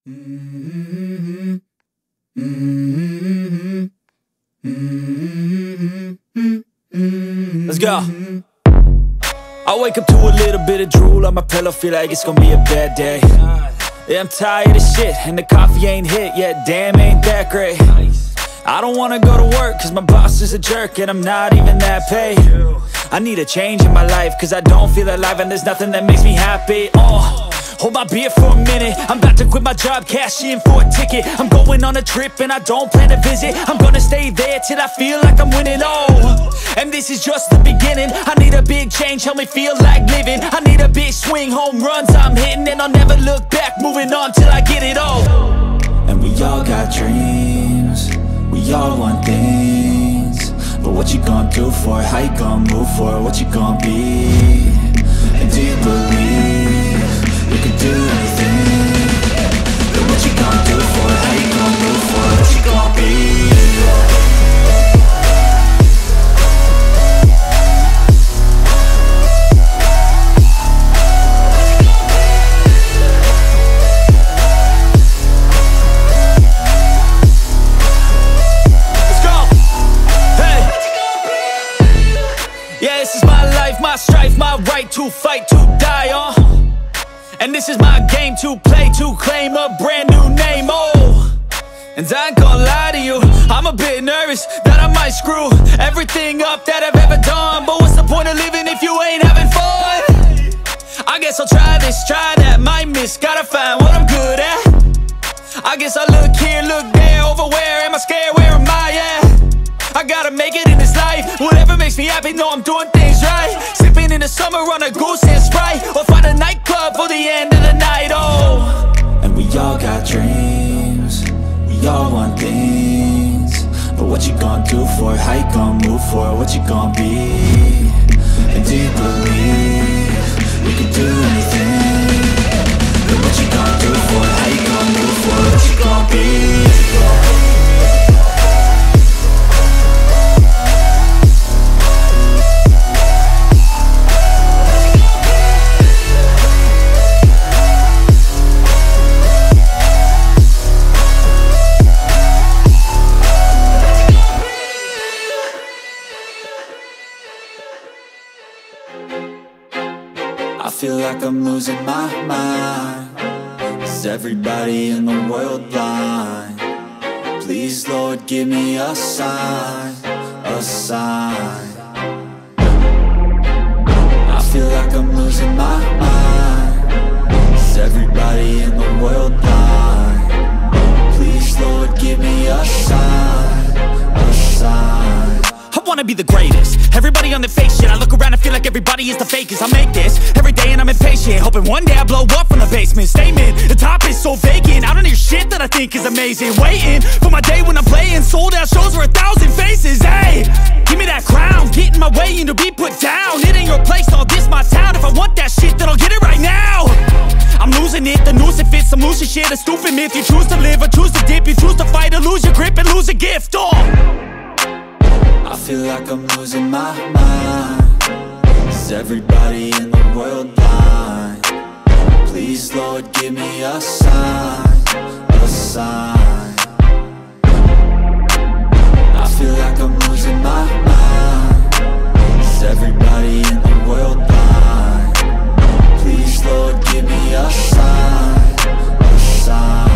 Let's go. I wake up to a little bit of drool on my pillow, feel like it's gonna be a bad day. Yeah, I'm tired of shit, and the coffee ain't hit yet, damn, ain't that great. I don't wanna go to work, cause my boss is a jerk, and I'm not even that paid. I need a change in my life, cause I don't feel alive, and there's nothing that makes me happy. Hold my beer for a minute, I'm about to quit my job, cash in for a ticket. I'm going on a trip and I don't plan to visit. I'm gonna stay there till I feel like I'm winning, and this is just the beginning. I need a big change, help me feel like living. I need a big swing, home runs I'm hitting, and I'll never look back, moving on till I get it all. And we all got dreams, we all want things, but what you gonna do for it? How you gonna move for it? What you gonna be? And do you believe you can do anything? But what you gonna do for it? How you gonna move for it? What you gonna be? My strife, my right to fight, to die on. And this is my game to play, to claim a brand new name, And I ain't gonna lie to you, I'm a bit nervous that I might screw everything up that I've ever done. But what's the point of living if you ain't having fun? I guess I'll try this, try that, might miss, gotta find what I'm good at. I guess I look here, look there, over where am I scared, where am I at? I gotta make it in this life, whatever makes me happy, know I'm doing things right. Sipping in the summer on a goose and Sprite, or find a nightclub for the end of the night, And we all got dreams, we all want things, but what you gonna do for it? How you gonna move for it? What you gonna be? And do you believe you can do anything? But what you gonna do for it? How you gonna move for it? What you gonna be? I feel like I'm losing my mind. Is everybody in the world blind? Please, Lord, give me a sign, a sign. I feel like I'm losing my mind. Is everybody in the world blind? Please, Lord, give me a sign, a sign. I wanna be the greatest. Everybody on the fake shit. I look around and feel like everybody is the fakest. I make this every day and I'm impatient, hoping one day I blow up from the basement. Statement, the top is so vacant, I don't hear shit that I think is amazing. Waiting for my day when I'm playing sold out shows for 1,000 faces. Hey, give me that crown, get in my way and to be put down. It ain't your place, all this my town. If I want that shit, then I'll get it right now. I'm losing it, the noose it fits, I'm losing shit. A stupid myth, you choose to live or choose to dip. You choose to fight or lose your grip and lose a gift. I feel like I'm losing my mind. Is everybody in the world blind? Please, Lord, give me a sign, a sign. I feel like I'm losing my mind. Is everybody in the world blind? Please, Lord, give me a sign, a sign.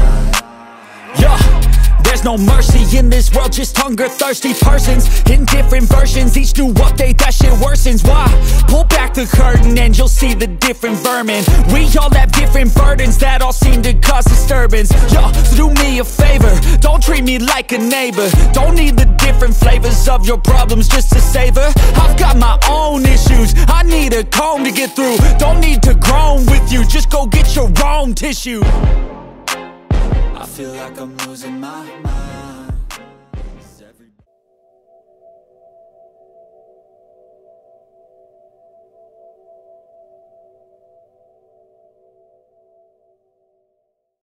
There's no mercy in this world, just hunger-thirsty persons in different versions. Each new update, that shit worsens. Why? Pull back the curtain and you'll see the different vermin. We all have different burdens that all seem to cause disturbance. So do me a favor, don't treat me like a neighbor. Don't need the different flavors of your problems just to savor. I've got my own issues, I need a comb to get through. Don't need to groan with you, just go get your own tissue. I feel like I'm losing my mind.